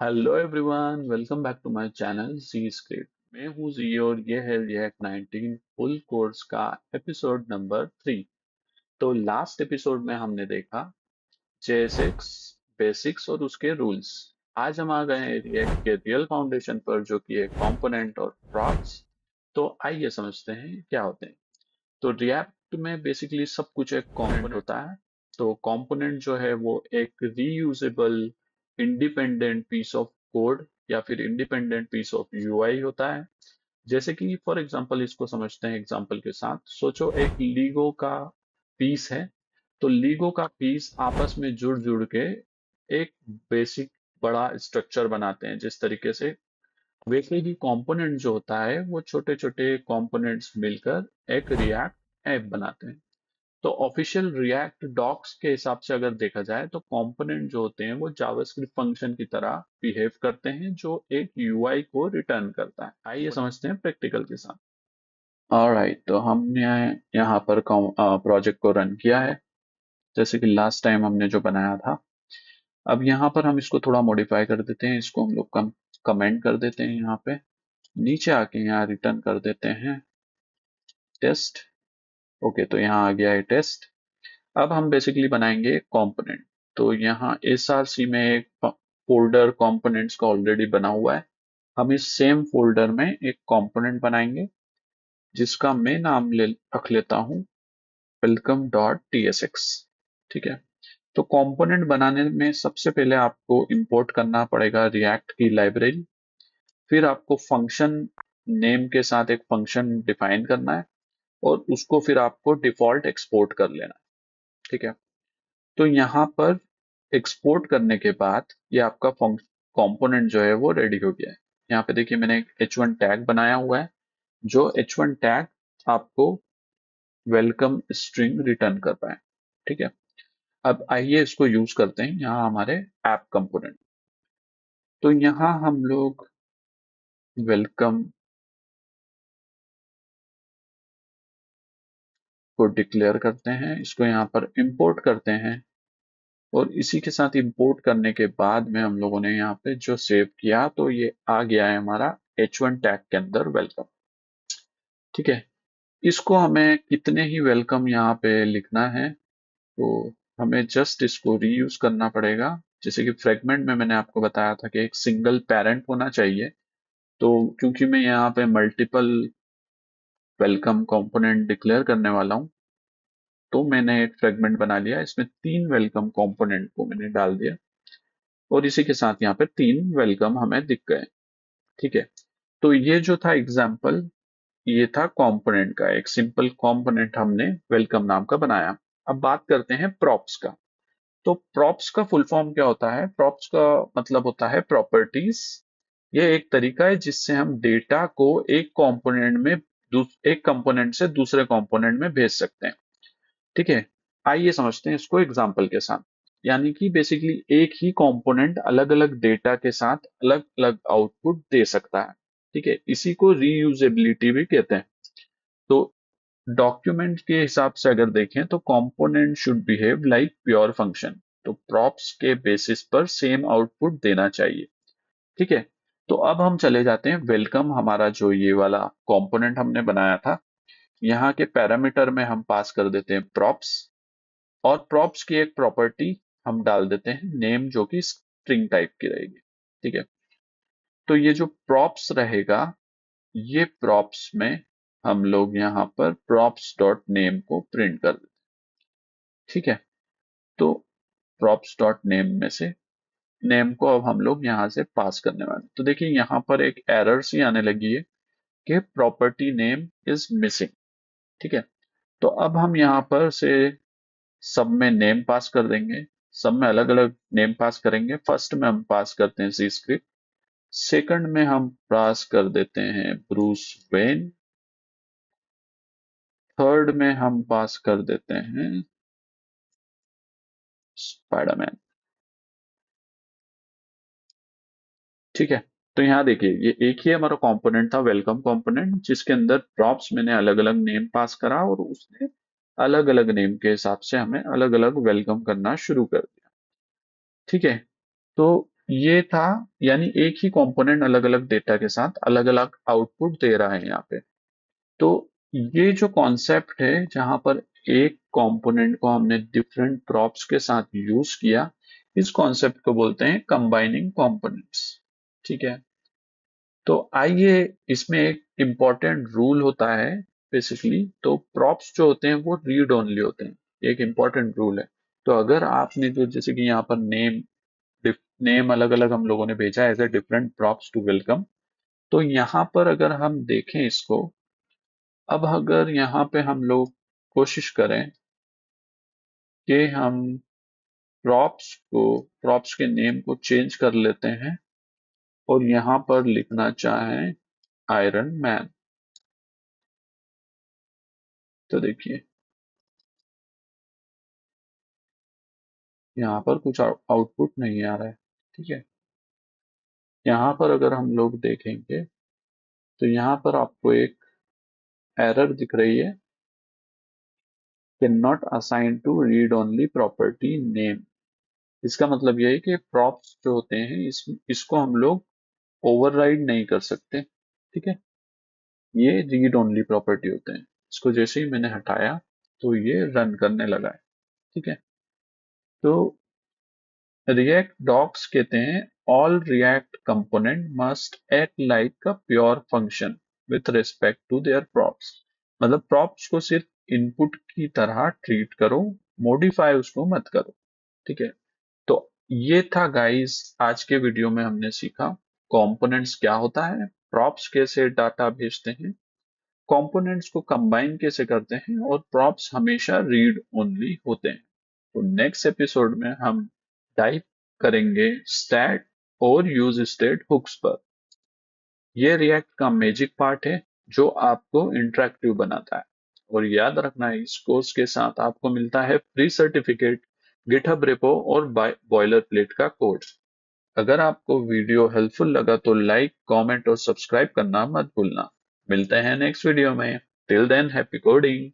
Hello everyone, welcome back to my channel G script. मैं हूं जी और ये है रिएक्ट 19 फुल कोर्स का एपिसोड नंबर 3। तो लास्ट एपिसोड में हमने देखा JSX बेसिक्स और उसके रूल्स। आज हम आ गए हैं रिएक्ट के रियल फाउंडेशन पर, जो कि है कंपोनेंट और प्रॉप्स। तो आइए समझते हैं क्या होते हैं। तो रिएक्ट में बेसिकली सब कुछ एक कंपोनेंट होता है। तो कंपोनेंट जो है वो एक reusable independent piece of code या फिर इंडिपेंडेंट पीस ऑफ यूआई होता है। जैसे कि फॉर एग्जांपल इसको समझते हैं एग्जांपल के साथ। सोचो एक लीगो का पीस है। तो लीगो का पीस आपस में जुड़ जुड़ के एक बेसिक बड़ा स्ट्रक्चर बनाते हैं। जिस तरीके से वैसे ही कंपोनेंट जो होता है वो छोटे छोटे कंपोनेंट्स मिलकर एक रिएक्ट ऐप बनाते हैं। तो ऑफिशियल रिएक्ट डॉक्स के हिसाब से अगर देखा जाए तो कंपोनेंट जो होते हैं वो जावास्क्रिप्ट फंक्शन की तरह बिहेव करते हैं, जो एक यूआई को रिटर्न करता है। आइए समझते हैं प्रैक्टिकल के साथ। ऑलराइट, तो हमने यहाँ पर प्रोजेक्ट को रन किया है, जैसे कि लास्ट टाइम हमने जो बनाया था। अब यहाँ पर हम इसको थोड़ा मॉडिफाई कर देते हैं। इसको हम लोग कमेंट कर देते हैं। यहाँ पे नीचे आके यहाँ रिटर्न कर देते हैं टेस्ट। ओके, तो यहाँ आ गया है टेस्ट। अब हम बेसिकली बनाएंगे कंपोनेंट। तो यहाँ SRC में एक फोल्डर कंपोनेंट्स का ऑलरेडी बना हुआ है। हम इस सेम फोल्डर में एक कंपोनेंट बनाएंगे जिसका मैं नाम रख लेता हूँ welcome.tsx। ठीक है। तो कंपोनेंट बनाने में सबसे पहले आपको इंपोर्ट करना पड़ेगा रिएक्ट की लाइब्रेरी। फिर आपको फंक्शन नेम के साथ एक फंक्शन डिफाइन करना है और उसको फिर आपको डिफॉल्ट एक्सपोर्ट कर लेना है। ठीक है। तो यहाँ पर एक्सपोर्ट करने के बाद ये आपका कंपोनेंट जो है वो रेडी हो गया है। यहाँ पे देखिए मैंने एक H1 टैग बनाया हुआ है। जो H1 टैग आपको वेलकम स्ट्रिंग रिटर्न कर रहा है। ठीक है। अब आइए इसको यूज करते हैं यहाँ हमारे ऐप कंपोनेंट। तो यहाँ हम लोग वेलकम को डिक्लेयर करते हैं, इसको यहाँ पर इंपोर्ट करते हैं और इसी के साथ इंपोर्ट करने के बाद में हम लोगों ने यहाँ पे जो सेव किया तो ये आ गया है हमारा H1 टैग के अंदर वेलकम। ठीक है। इसको हमें कितने ही वेलकम यहाँ पे लिखना है, तो हमें जस्ट इसको रीयूज करना पड़ेगा। जैसे कि फ्रेगमेंट में मैंने आपको बताया था कि एक सिंगल पेरेंट होना चाहिए। तो क्योंकि मैं यहाँ पे मल्टीपल वेलकम कंपोनेंट डिक्लेयर करने वाला हूँ, तो मैंने एक फ्रेगमेंट बना लिया। इसमें 3 वेलकम कंपोनेंट को मैंने डाल दिया और इसी के साथ यहाँ पे 3 वेलकम हमें दिख गए। ठीक है। तो ये जो था एग्जाम्पल, ये था कंपोनेंट का, एक सिंपल कंपोनेंट हमने वेलकम नाम का बनाया। अब बात करते हैं प्रॉप्स का। तो प्रॉप्स का फुल फॉर्म क्या होता है? प्रॉप्स का मतलब होता है प्रॉपर्टीज। ये एक तरीका है जिससे हम डेटा को एक कंपोनेंट में एक कंपोनेंट से दूसरे कंपोनेंट में भेज सकते हैं। ठीक है। आइए समझते हैं इसको एग्जांपल के साथ। यानी कि बेसिकली एक ही कंपोनेंट अलग अलग डेटा के साथ अलग अलग आउटपुट दे सकता है। ठीक है। इसी को रीयूजेबिलिटी भी कहते हैं। तो डॉक्यूमेंट के हिसाब से अगर देखें तो component should behave like pure function. तो प्रॉप्स के बेसिस पर सेम आउटपुट देना चाहिए। ठीक है। तो अब हम चले जाते हैं वेलकम, हमारा जो ये वाला कंपोनेंट हमने बनाया था। यहाँ के पैरामीटर में हम पास कर देते हैं प्रॉप्स और प्रॉप्स की एक प्रॉपर्टी हम डाल देते हैं नेम, जो कि स्ट्रिंग टाइप की रहेगी। ठीक है। तो ये जो प्रॉप्स रहेगा, ये प्रॉप्स में हम लोग यहाँ पर प्रॉप्स डॉट नेम को प्रिंट कर देते हैं। ठीक है। तो प्रॉप्स डॉट नेम में से नेम को अब हम लोग यहाँ से पास करने वाले हैं। तो देखिए यहाँ पर एक एरर सी आने लगी है कि प्रॉपर्टी नेम इज मिसिंग। ठीक है। तो अब हम यहाँ पर से सब में नेम पास कर देंगे। सब में अलग अलग नेम पास करेंगे। फर्स्ट में हम पास करते हैं सी स्क्रिप्ट। सेकंड में हम पास कर देते हैं ब्रूस वेन। थर्ड में हम पास कर देते हैं स्पाइडरमैन। ठीक है। तो यहाँ देखिए ये एक ही हमारा कंपोनेंट था, वेलकम कंपोनेंट, जिसके अंदर प्रॉप्स मैंने अलग अलग नेम पास करा और उसने अलग अलग नेम के हिसाब से हमें अलग अलग वेलकम करना शुरू कर दिया। ठीक है। तो ये था, यानी एक ही कंपोनेंट अलग अलग डेटा के साथ अलग अलग आउटपुट दे रहा है यहाँ पे। तो ये जो कॉन्सेप्ट है जहां पर एक कंपोनेंट को हमने डिफरेंट प्रॉप्स के साथ यूज किया, इस कॉन्सेप्ट को बोलते हैं कंबाइनिंग कंपोनेंट्स। ठीक है, तो आइए, इसमें एक इम्पॉर्टेंट रूल होता है बेसिकली। तो प्रॉप्स जो होते हैं वो रीड ओनली होते हैं, एक इम्पॉर्टेंट रूल है। तो अगर आपने जो, जैसे कि यहाँ पर नेम अलग अलग हम लोगों ने भेजा as a different props to welcome, तो यहाँ पर अगर हम देखें इसको, अब अगर यहाँ पे हम लोग कोशिश करें कि हम प्रॉप्स के नेम को चेंज कर लेते हैं और यहाँ पर लिखना चाहें आयरन मैन, तो देखिए यहाँ पर कुछ आउटपुट नहीं आ रहा है। ठीक है, यहाँ पर अगर हम लोग देखेंगे तो यहाँ पर आपको एक एरर दिख रही है, can not assign to read only property name. इसका मतलब यह है कि प्रॉप्स जो होते हैं इसको हम लोग ओवरराइड नहीं कर सकते। ठीक है, ये रीड ओनली प्रॉपर्टी होते हैं। इसको जैसे ही मैंने हटाया तो ये रन करने लगा है। ठीक है, तो रिएक्ट डॉक्स कहते हैं all React component must act like a pure function with respect to their props. मतलब प्रॉप्स को सिर्फ इनपुट की तरह ट्रीट करो, मॉडिफाई उसको मत करो। ठीक है, तो ये था गाइस, आज के वीडियो में हमने सीखा कंपोनेंट्स क्या होता है, प्रॉप्स कैसे डाटा भेजते हैं, कंपोनेंट्स को कंबाइन कैसे करते हैं, और प्रॉप्स हमेशा रीड ओनली होते हैं। तो नेक्स्ट एपिसोड में हम डाइव करेंगे स्टैट और यूज स्टेट हुक्स पर। ये रिएक्ट का मैजिक पार्ट है जो आपको इंटरेक्टिव बनाता है। और याद रखना, इस कोर्स के साथ आपको मिलता है फ्री सर्टिफिकेट, गिटहब रेपो और बॉयलर प्लेट का कोर्स। अगर आपको वीडियो हेल्पफुल लगा तो लाइक, कमेंट और सब्सक्राइब करना मत भूलना। मिलते हैं नेक्स्ट वीडियो में। Till then, happy coding.